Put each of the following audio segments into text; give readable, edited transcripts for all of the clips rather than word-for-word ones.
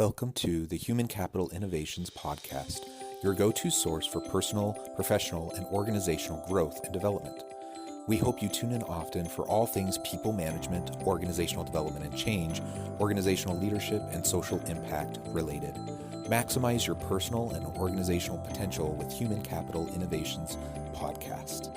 Welcome to the Human Capital Innovations Podcast, your go-to source for personal, professional, and organizational growth and development. We hope you tune in often for all things people management, organizational development and change, organizational leadership, and social impact related. Maximize your personal and organizational potential with Human Capital Innovations Podcast.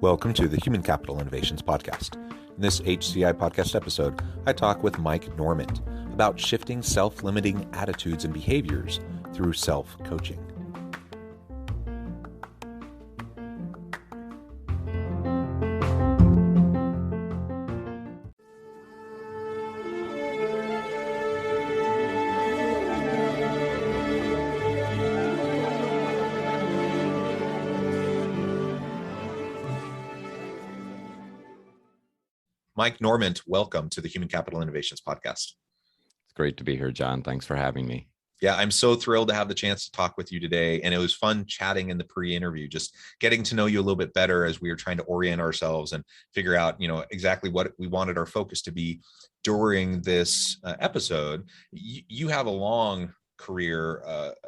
Welcome to the Human Capital Innovations Podcast. In this HCI podcast episode, I talk with Mike Normant about shifting self-limiting attitudes and behaviors through self-coaching. Mike Normant, welcome to the Human Capital Innovations Podcast. It's great to be here, John. Thanks for having me. Yeah, I'm so thrilled to have the chance to talk with you today. And it was fun chatting in the pre-interview, just getting to know you a little bit better as we were trying to orient ourselves and figure out, exactly what we wanted our focus to be during this episode. You have a long career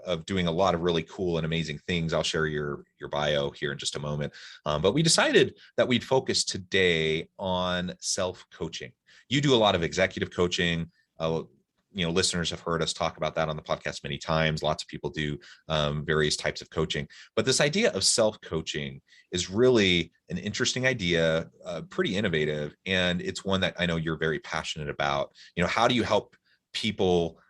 of doing a lot of really cool and amazing things. I'll share your bio here in just a moment. But we decided that we'd focus today on self-coaching. You do a lot of executive coaching. Listeners have heard us talk about that on the podcast many times. Lots of people do various types of coaching. But this idea of self-coaching is really an interesting idea, pretty innovative. And it's one that I know you're very passionate about. How do you help people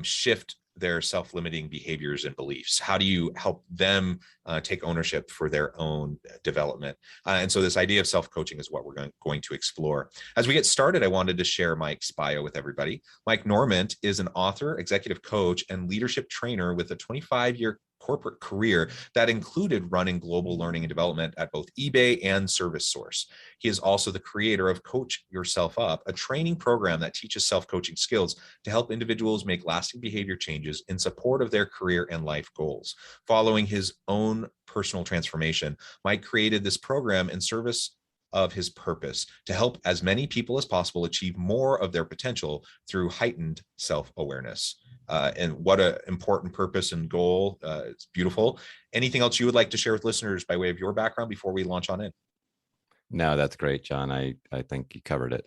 shift their self-limiting behaviors and beliefs? How do you help them take ownership for their own development? And so this idea of self-coaching is what we're going to explore. As we get started, I wanted to share Mike's bio with everybody. Mike Normant is an author, executive coach, and leadership trainer with a 25-year corporate career that included running global learning and development at both eBay and ServiceSource. He is also the creator of Coach Yourself Up, a training program that teaches self-coaching skills to help individuals make lasting behavior changes in support of their career and life goals. Following his own personal transformation, Mike created this program in service of his purpose to help as many people as possible achieve more of their potential through heightened self-awareness. And what an important purpose and goal. It's beautiful. Anything else you would like to share with listeners by way of your background before we launch on in? No, that's great, John. I think you covered it.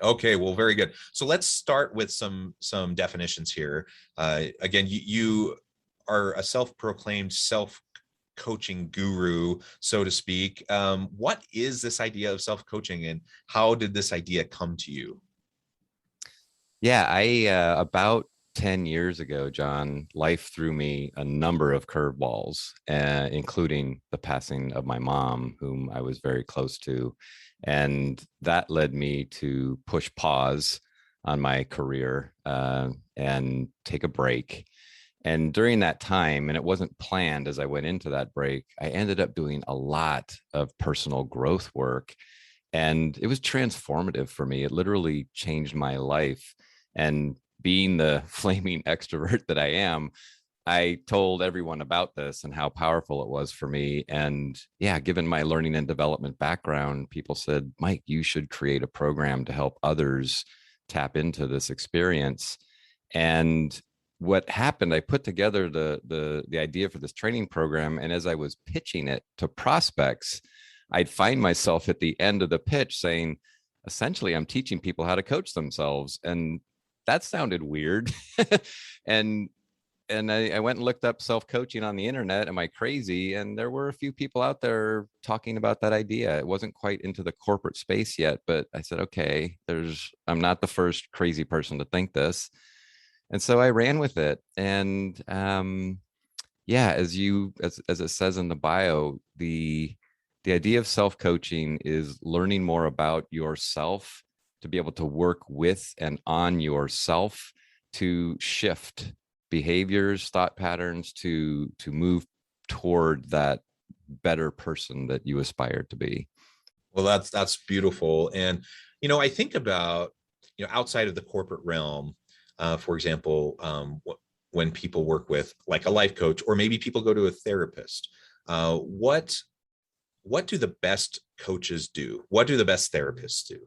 Okay, well, very good. So let's start with some definitions here. Again, you are a self-proclaimed self-coaching guru, so to speak. What is this idea of self-coaching and how did this idea come to you? Yeah, about 10 years ago, John, life threw me a number of curveballs, including the passing of my mom, whom I was very close to. And that led me to push pause on my career and take a break. And during that time, and it wasn't planned as I went into that break, I ended up doing a lot of personal growth work. And it was transformative for me. It literally changed my life. And being the flaming extrovert that I am, I told everyone about this and how powerful it was for me. And yeah, given my learning and development background, people said, Mike, you should create a program to help others tap into this experience. And what happened, I put together the idea for this training program. And as I was pitching it to prospects, I'd find myself at the end of the pitch saying, essentially, I'm teaching people how to coach themselves. And that sounded weird. and I went and looked up self-coaching on the internet. Am I crazy? And there were a few people out there talking about that idea. It wasn't quite into the corporate space yet, but I said, okay, I'm not the first crazy person to think this. And so I ran with it. And as it says in the bio, the idea of self-coaching is learning more about yourself to be able to work with and on yourself to shift behaviors, thought patterns, to move toward that better person that you aspire to be. Well, that's beautiful. And, I think about, outside of the corporate realm, For example, when people work with like a life coach, or maybe people go to a therapist, what do the best coaches do? What do the best therapists do?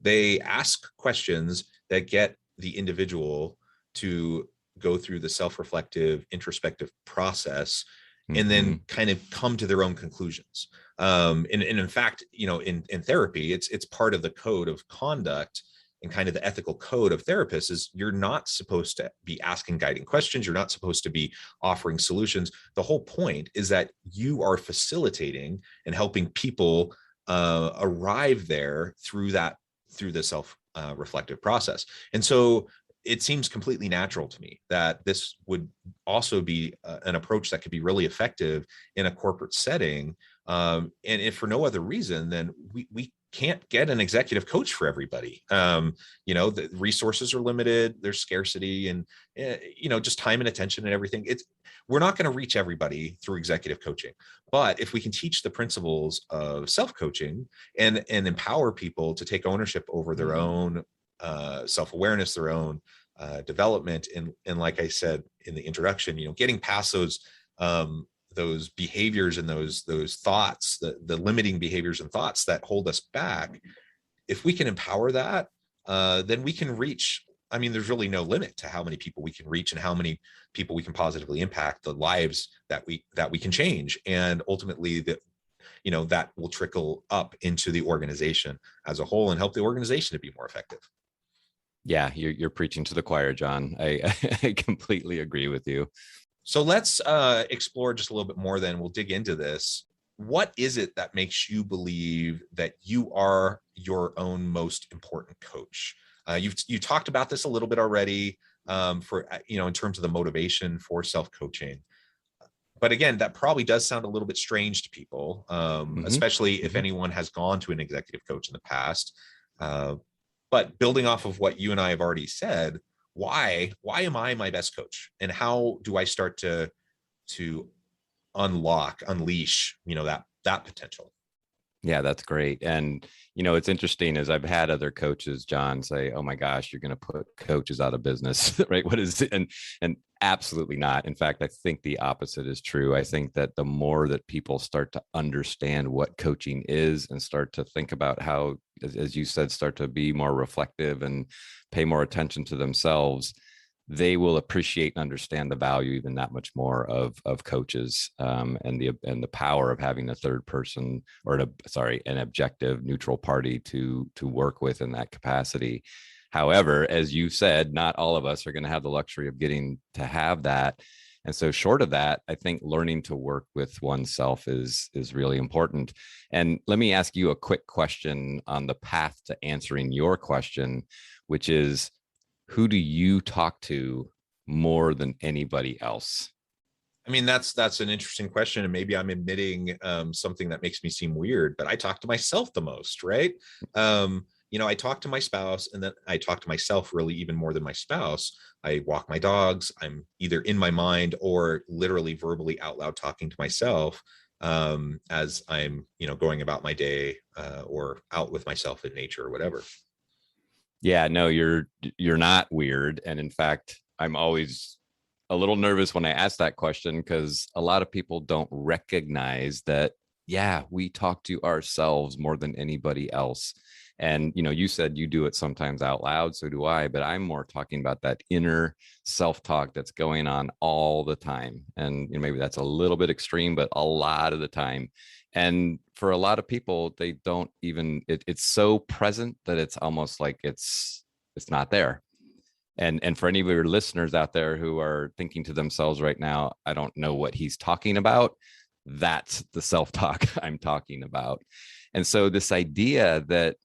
They ask questions that get the individual to go through the self-reflective, introspective process, and Mm-hmm. then kind of come to their own conclusions. And in fact, in therapy, it's part of the code of conduct and kind of the ethical code of therapists is you're not supposed to be asking guiding questions. You're not supposed to be offering solutions. The whole point is that you are facilitating and helping people arrive there through the self reflective process. And so it seems completely natural to me that this would also be an approach that could be really effective in a corporate setting. And if for no other reason, then we can't get an executive coach for everybody. The resources are limited, there's scarcity, and just time and attention and everything. We're not going to reach everybody through executive coaching. But if we can teach the principles of self-coaching and empower people to take ownership over their own self-awareness, their own development, and like I said in the introduction, getting past those behaviors and those thoughts, the limiting behaviors and thoughts that hold us back. If we can empower that, then we can reach. I mean, there's really no limit to how many people we can reach and how many people we can positively impact, the lives that we can change, and ultimately that will trickle up into the organization as a whole and help the organization to be more effective. Yeah, you're preaching to the choir, John. I completely agree with you. So let's explore just a little bit more then. We'll dig into this. What is it that makes you believe that you are your own most important coach? You talked about this a little bit already for in terms of the motivation for self-coaching. But again, that probably does sound a little bit strange to people, especially if anyone has gone to an executive coach in the past. But building off of what you and I have already said, why am I my best coach, and how do I start to unleash that potential? Yeah, that's great. And, it's interesting as I've had other coaches, John, say, oh my gosh, you're going to put coaches out of business, right? What is it? And absolutely not. In fact, I think the opposite is true. I think that the more that people start to understand what coaching is and start to think about how, as you said, start to be more reflective and pay more attention to themselves, they will appreciate and understand the value even that much more of coaches, and the power of having a third person, or an objective neutral party to work with in that capacity. However, as you said, not all of us are going to have the luxury of getting to have that. And so short of that, I think learning to work with oneself is really important. And let me ask you a quick question on the path to answering your question, which is, who do you talk to more than anybody else? I mean, that's an interesting question, and maybe I'm admitting something that makes me seem weird, but I talk to myself the most, right? I talk to my spouse, and then I talk to myself really even more than my spouse. I walk my dogs. I'm either in my mind or literally verbally out loud talking to myself as I'm, going about my day or out with myself in nature or whatever. Yeah, no, you're not weird. And in fact, I'm always a little nervous when I ask that question, because a lot of people don't recognize that, yeah, we talk to ourselves more than anybody else. And, you said you do it sometimes out loud, so do I, but I'm more talking about that inner self-talk that's going on all the time. And maybe that's a little bit extreme, but a lot of the time. And for a lot of people, they don't even, it's so present that it's almost like it's not there. And for any of your listeners out there who are thinking to themselves right now, I don't know what he's talking about, that's the self-talk I'm talking about. And so this idea that,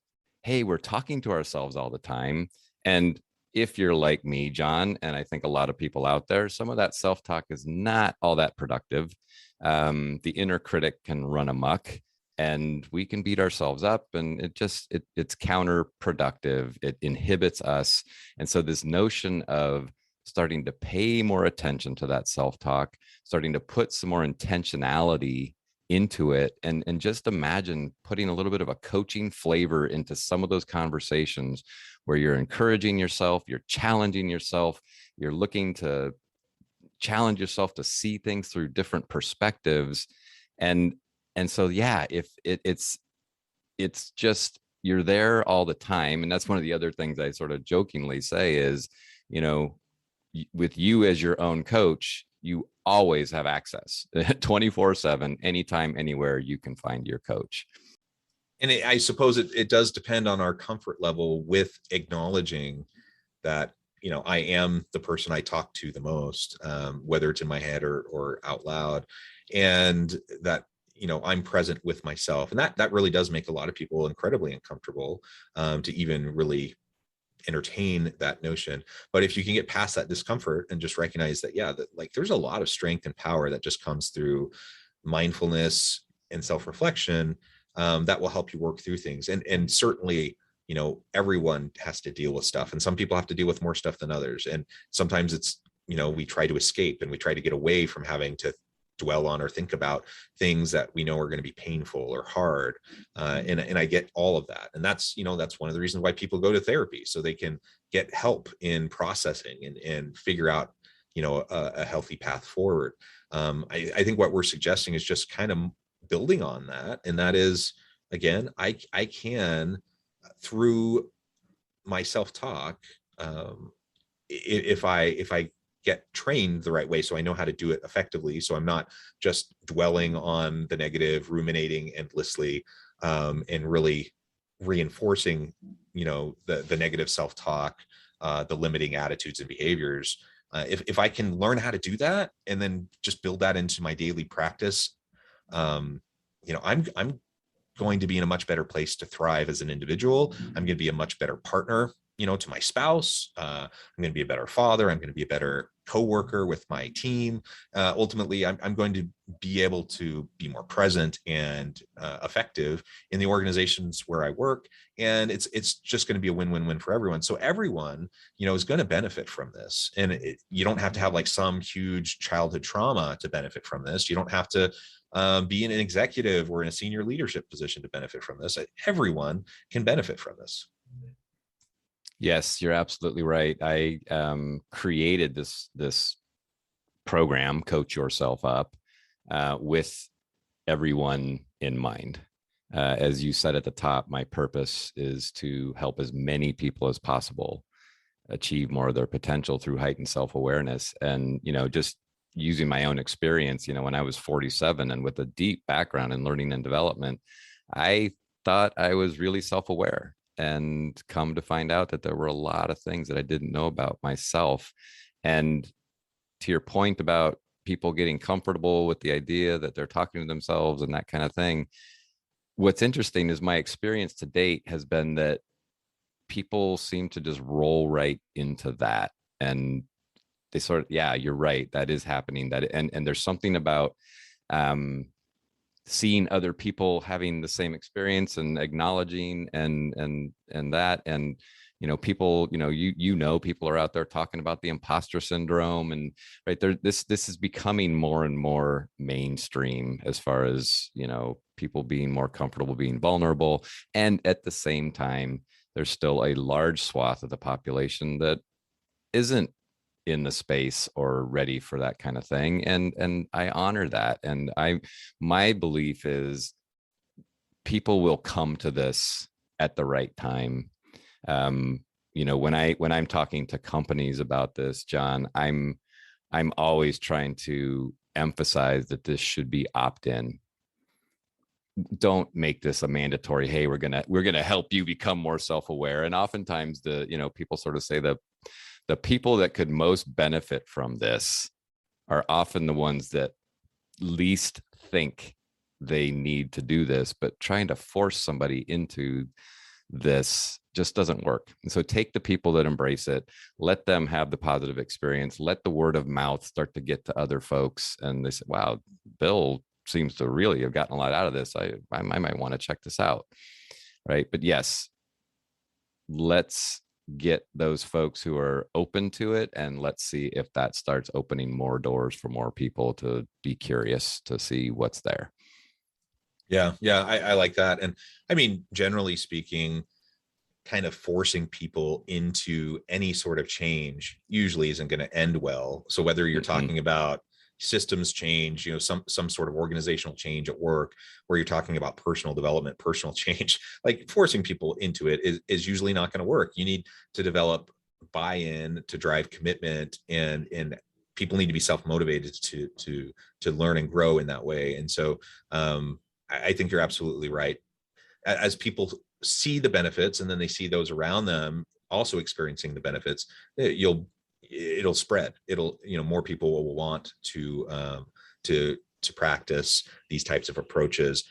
hey, we're talking to ourselves all the time. And if you're like me, John, and I think a lot of people out there, some of that self-talk is not all that productive. The inner critic can run amok, and we can beat ourselves up, and it's counterproductive. It inhibits us. And so this notion of starting to pay more attention to that self-talk, starting to put some more intentionality into it, and just imagine putting a little bit of a coaching flavor into some of those conversations where you're encouraging yourself, you're challenging yourself, you're looking to challenge yourself to see things through different perspectives. And and so yeah, if it's just, you're there all the time. And that's one of the other things I sort of jokingly say is, you know, with you as your own coach, you always have access 24/7, anytime, anywhere you can find your coach. And I suppose it does depend on our comfort level with acknowledging that, I am the person I talk to the most, whether it's in my head or out loud, and that, I'm present with myself. And that really does make a lot of people incredibly uncomfortable, to even really entertain that notion. But if you can get past that discomfort and just recognize that, yeah, that like there's a lot of strength and power that just comes through mindfulness and self-reflection, that will help you work through things. And certainly, everyone has to deal with stuff, and some people have to deal with more stuff than others. And sometimes it's, we try to escape and we try to get away from having to dwell on or think about things that we know are going to be painful or hard. And I get all of that. And that's one of the reasons why people go to therapy, so they can get help in processing and figure out, a healthy path forward. I think what we're suggesting is just kind of building on that. And that is, again, I can, through my self-talk, if I get trained the right way, so I know how to do it effectively, so I'm not just dwelling on the negative, ruminating endlessly, and really reinforcing, the negative self-talk, the limiting attitudes and behaviors. If I can learn how to do that and then just build that into my daily practice, I'm going to be in a much better place to thrive as an individual. I'm going to be a much better partner, to my spouse. I'm going to be a better father. I'm going to be a better coworker with my team. Ultimately, I'm going to be able to be more present and effective in the organizations where I work. And it's just going to be a win-win-win for everyone. So everyone, is going to benefit from this. And you don't have to have like some huge childhood trauma to benefit from this. You don't have to be in an executive or in a senior leadership position to benefit from this. Everyone can benefit from this. Yes, you're absolutely right. I created this program, Coach Yourself Up, with everyone in mind. As you said at the top, my purpose is to help as many people as possible achieve more of their potential through heightened self-awareness. And, just using my own experience, when I was 47 and with a deep background in learning and development, I thought I was really self-aware, and come to find out that there were a lot of things that I didn't know about myself. And to your point about people getting comfortable with the idea that they're talking to themselves and that kind of thing, what's interesting is my experience to date has been that people seem to just roll right into that. And they sort of, yeah, you're right, that is happening. And there's something about seeing other people having the same experience and acknowledging and that. And people, people are out there talking about the imposter syndrome, and right there, this is becoming more and more mainstream as far as people being more comfortable being vulnerable. And at the same time, there's still a large swath of the population that isn't in the space or ready for that kind of thing. And I honor that. And my belief is people will come to this at the right time. When I'm talking to companies about this, John, I'm always trying to emphasize that this should be opt-in. Don't make this a mandatory, hey, we're gonna help you become more self-aware. And oftentimes people sort of say that the people that could most benefit from this are often the ones that least think they need to do this, but trying to force somebody into this just doesn't work. And so take the people that embrace it, let them have the positive experience, let the word of mouth start to get to other folks. And they say, wow, Bill seems to really have gotten a lot out of this. I might want to check this out. Right. But yes, let's get those folks who are open to it, and let's see if that starts opening more doors for more people to be curious to see what's there. Yeah, yeah, I like that. And I mean, generally speaking, kind of forcing people into any sort of change usually isn't going to end well. So whether you're Mm-mm. talking about systems change, some sort of organizational change at work, where you're talking about personal development, personal change, like forcing people into it is usually not going to work. You need to develop buy-in to drive commitment, and people need to be self-motivated to learn and grow in that way. And so I think you're absolutely right. As people see the benefits and then they see those around them also experiencing the benefits, it'll spread. More people will want to practice these types of approaches.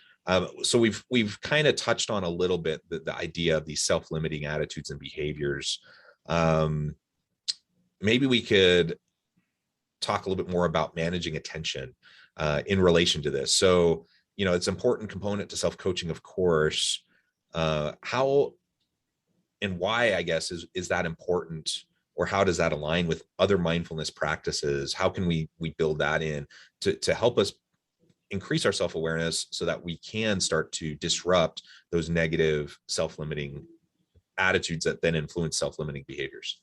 So we've kind of touched on a little bit the idea of these self-limiting attitudes and behaviors. um, Maybe we could talk a little bit more about managing attention in relation to this. So, it's an important component to self-coaching, of course. How and why, I guess, is that important, or how does that align with other mindfulness practices? How can we build that in to help us increase our self-awareness so that we can start to disrupt those negative self-limiting attitudes that then influence self-limiting behaviors?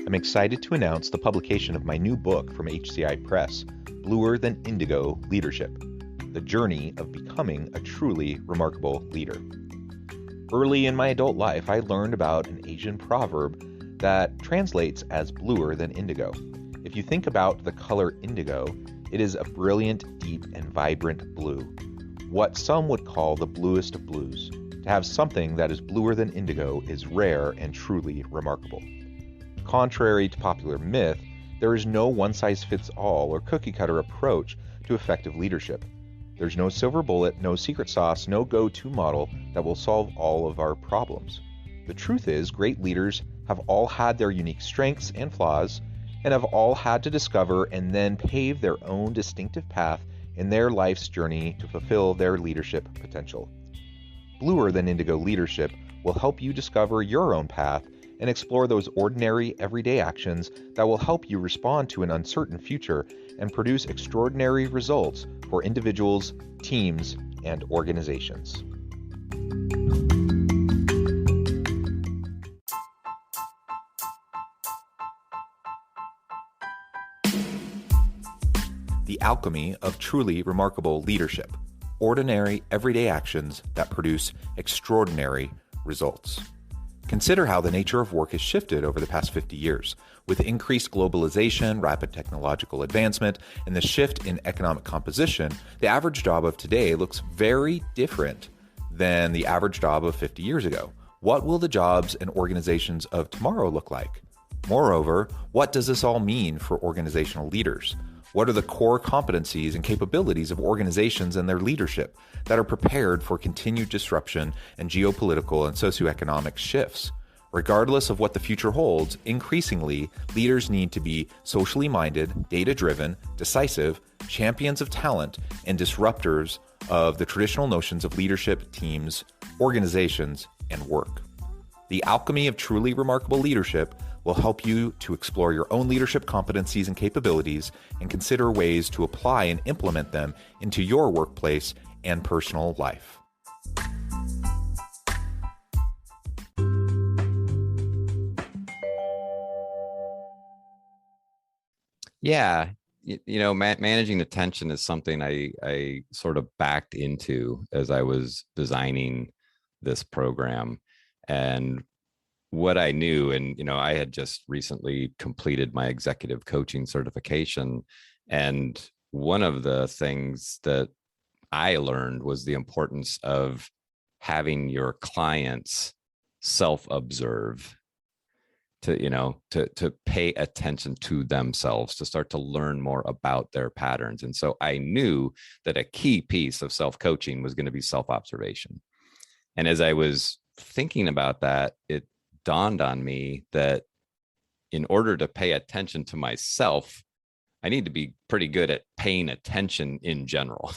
I'm excited to announce the publication of my new book from HCI Press, Bluer Than Indigo Leadership: The Journey of Becoming a Truly Remarkable Leader. Early in my adult life, I learned about an Asian proverb that translates as bluer than indigo. If you think about the color indigo, it is a brilliant, deep, and vibrant blue, what some would call the bluest of blues. To have something that is bluer than indigo is rare and truly remarkable. Contrary to popular myth, there is no one-size-fits-all or cookie-cutter approach to effective leadership. There's no silver bullet, no secret sauce, no go-to model that will solve all of our problems. The truth is, great leaders have all had their unique strengths and flaws, and have all had to discover and then pave their own distinctive path in their life's journey to fulfill their leadership potential. Bluer Than Indigo Leadership will help you discover your own path and explore those ordinary, everyday actions that will help you respond to an uncertain future and produce extraordinary results for individuals, teams, and organizations. The Alchemy of Truly Remarkable Leadership: Ordinary, Everyday Actions that Produce Extraordinary Results. Consider how the nature of work has shifted over the past 50 years. With increased globalization, rapid technological advancement, and the shift in economic composition, the average job of today looks very different than the average job of 50 years ago. What will the jobs and organizations of tomorrow look like? Moreover, what does this all mean for organizational leaders? What are the core competencies and capabilities of organizations and their leadership that are prepared for continued disruption and geopolitical and socioeconomic shifts? Regardless of what the future holds, increasingly, leaders need to be socially minded, data-driven, decisive, champions of talent, and disruptors of the traditional notions of leadership, teams, organizations, and work. The Alchemy of Truly Remarkable Leadership will help you to explore your own leadership competencies and capabilities and consider ways to apply and implement them into your workplace and personal life. Yeah, managing attention is something I sort of backed into as I was designing this program. And what I knew, and I had just recently completed my executive coaching certification, and one of the things that I learned was the importance of having your clients self-observe, to pay attention to themselves, to start to learn more about their patterns. And so I knew that a key piece of self-coaching was going to be self-observation. And as I was thinking about that, it dawned on me that in order to pay attention to myself, I need to be pretty good at paying attention in general.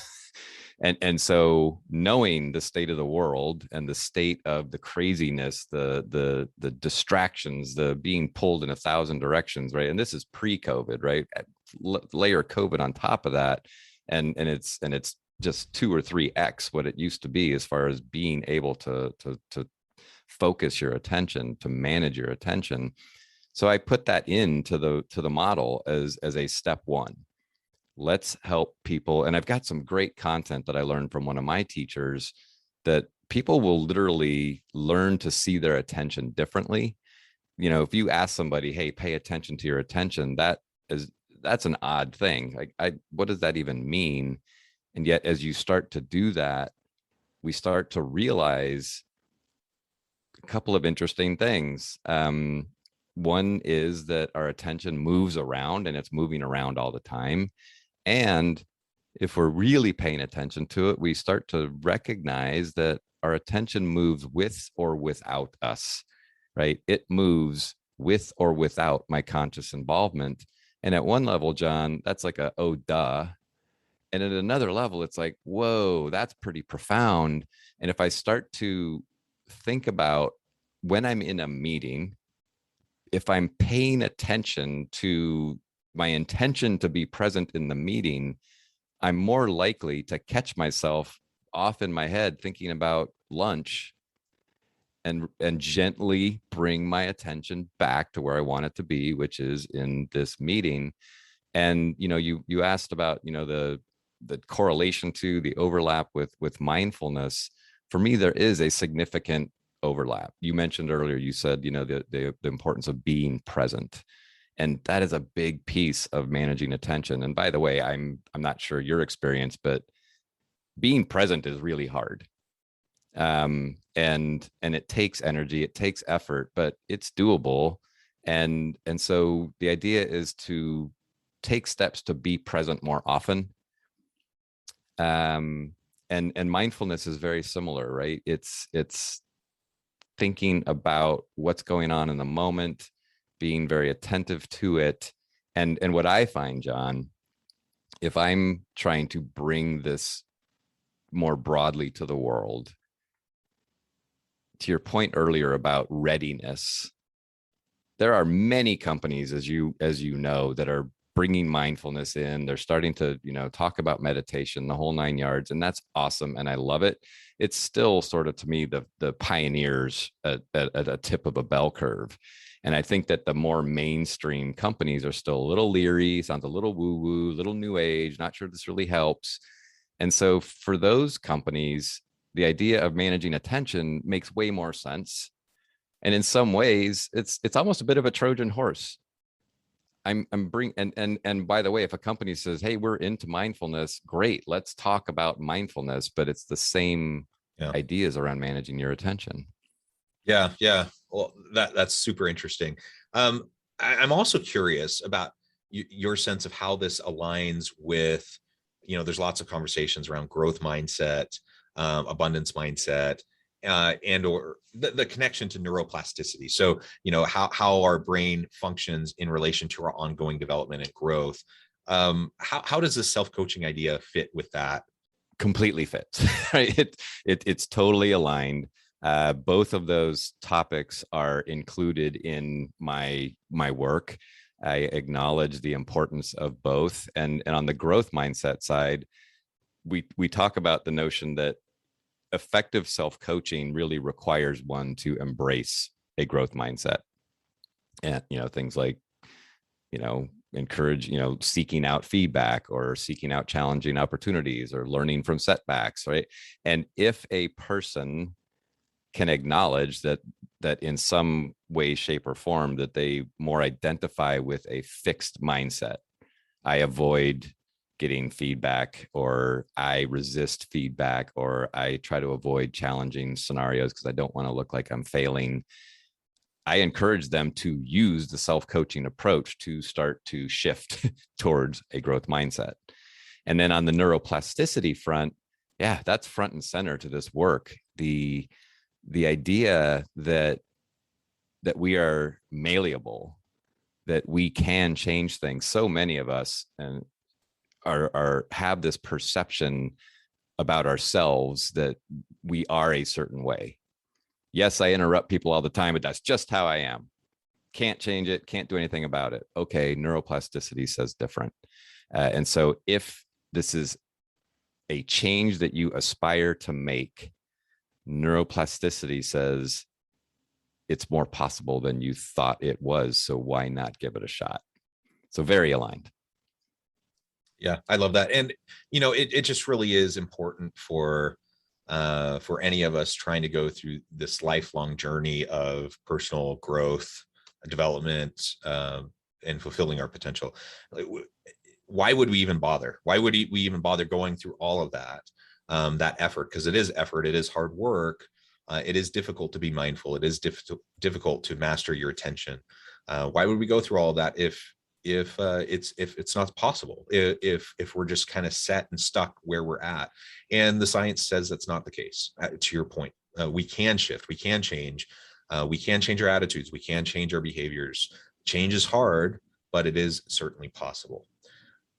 And so knowing the state of the world and the state of the craziness, the distractions, the being pulled in 1,000 directions, right? And this is pre-COVID, right? Layer COVID on top of that, and it's just 2 or 3x what it used to be as far as being able to focus your attention, to manage your attention. So I put that into the model as a step one. Let's help people. And I've got some great content that I learned from one of my teachers, that people will literally learn to see their attention differently. If you ask somebody, hey, pay attention to your attention, that's an odd thing. Like, what does that even mean? And yet, as you start to do that, we start to realize a couple of interesting things. One is that our attention moves around, and it's moving around all the time. And if we're really paying attention to it, we start to recognize that our attention moves with or without us, right? It moves with or without my conscious involvement. And at one level, John, that's like a, oh, duh. And at another level, it's like, whoa, that's pretty profound. And if I start to think about when I'm in a meeting, if I'm paying attention to my intention to be present in the meeting, I'm more likely to catch myself off in my head thinking about lunch, and gently bring my attention back to where I want it to be, which is in this meeting. And you asked about the correlation to the overlap with mindfulness. For me, there is a significant overlap. You mentioned earlier, you said the importance of being present, and that is a big piece of managing attention. And by the way, I'm not sure your experience, but being present is really hard. And it takes energy, it takes effort, but it's doable. And so the idea is to take steps to be present more often. And mindfulness is very similar, right? It's thinking about what's going on in the moment, being very attentive to it. And what I find, John, if I'm trying to bring this more broadly to the world, to your point earlier about readiness, there are many companies, as you know, that are bringing mindfulness in. They're starting to talk about meditation, the whole 9 yards, and that's awesome, and I love it. It's still sort of, to me, the pioneers at a tip of a bell curve. And I think that the more mainstream companies are still a little leery, sounds a little woo-woo, little new age, not sure this really helps. And so for those companies, the idea of managing attention makes way more sense. And in some ways, it's almost a bit of a Trojan horse. I'm bring and by the way, if a company says, hey, we're into mindfulness, great, let's talk about mindfulness, but it's the same ideas around managing your attention. Yeah. Well, that's super interesting. I'm also curious about your sense of how this aligns with, there's lots of conversations around growth mindset, abundance mindset, and or the connection to neuroplasticity. So, how our brain functions in relation to our ongoing development and growth. How does this self-coaching idea fit with that? Completely fits, right? It's totally aligned. Both of those topics are included in my work. I acknowledge the importance of both. And on the growth mindset side, we talk about the notion that effective self-coaching really requires one to embrace a growth mindset. And things like encourage seeking out feedback, or seeking out challenging opportunities, or learning from setbacks, right? And if a person can acknowledge that in some way, shape, or form, that they more identify with a fixed mindset, I avoid getting feedback, or I resist feedback, or I try to avoid challenging scenarios because I don't want to look like I'm failing, I encourage them to use the self-coaching approach to start to shift towards a growth mindset. And then on the neuroplasticity front, yeah, that's front and center to this work. The idea that we are malleable, that we can change things. So many of us and have this perception about ourselves that we are a certain way. Yes, I interrupt people all the time, but that's just how I am. Can't change it, can't do anything about it. Okay, neuroplasticity says different. And so if this is a change that you aspire to make, neuroplasticity says it's more possible than you thought it was. So why not give it a shot? So very aligned. Yeah, I love that. And, it just really is important for any of us trying to go through this lifelong journey of personal growth, development, and fulfilling our potential. Why would we even bother? Why would we even bother going through all of that effort? Because it is effort, it is hard work. It is difficult to be mindful. It is difficult to master your attention. Why would we go through all of that if it's not possible, if we're just kind of set and stuck where we're at? And the science says that's not the case. To your point, we can shift, we can change, we can change our attitudes, we can change our behaviors. Change is hard, but it is certainly possible.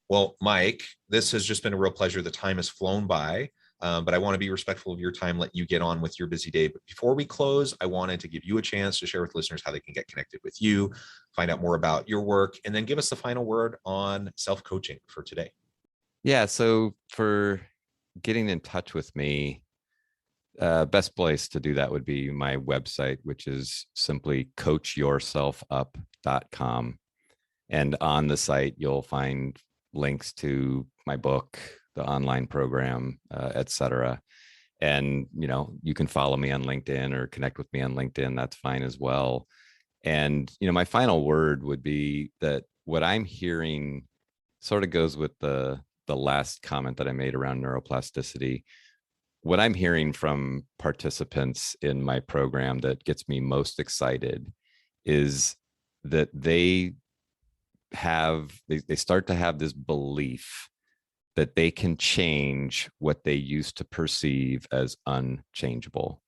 Well, Mike, this has just been a real pleasure. The time has flown by. But I want to be respectful of your time, let you get on with your busy day. But before we close, I wanted to give you a chance to share with listeners how they can get connected with you, find out more about your work, and then give us the final word on self-coaching for today. Yeah. So for getting in touch with me, best place to do that would be my website, which is simply coachyourselfup.com. And on the site, you'll find links to my book, the online program, et cetera. And, you can follow me on LinkedIn or connect with me on LinkedIn. That's fine as well. And, my final word would be that what I'm hearing sort of goes with the last comment that I made around neuroplasticity. What I'm hearing from participants in my program that gets me most excited is that they start to have this belief that they can change what they used to perceive as unchangeable.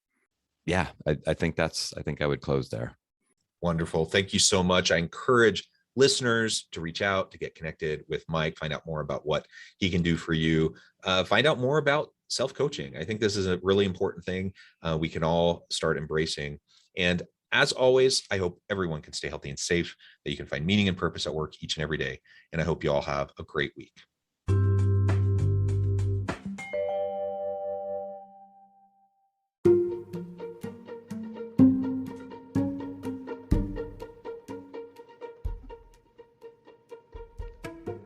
Yeah, I think I would close there. Wonderful. Thank you so much. I encourage listeners to reach out, to get connected with Mike, find out more about what he can do for you, find out more about self-coaching. I think this is a really important thing we can all start embracing. And as always, I hope everyone can stay healthy and safe, that you can find meaning and purpose at work each and every day. And I hope you all have a great week.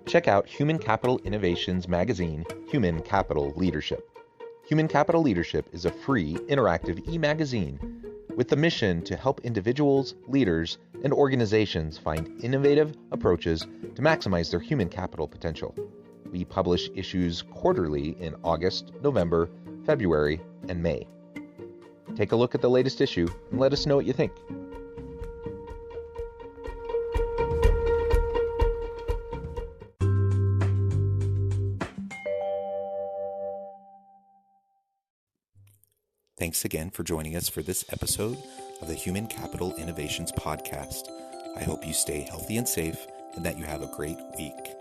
Check out Human Capital Innovations magazine, Human Capital Leadership. Human Capital Leadership is a free, interactive e-magazine with the mission to help individuals, leaders, and organizations find innovative approaches to maximize their human capital potential. We publish issues quarterly in August, November, February, and May. Take a look at the latest issue and let us know what you think. Thanks again for joining us for this episode of the Human Capital Innovations Podcast. I hope you stay healthy and safe and that you have a great week.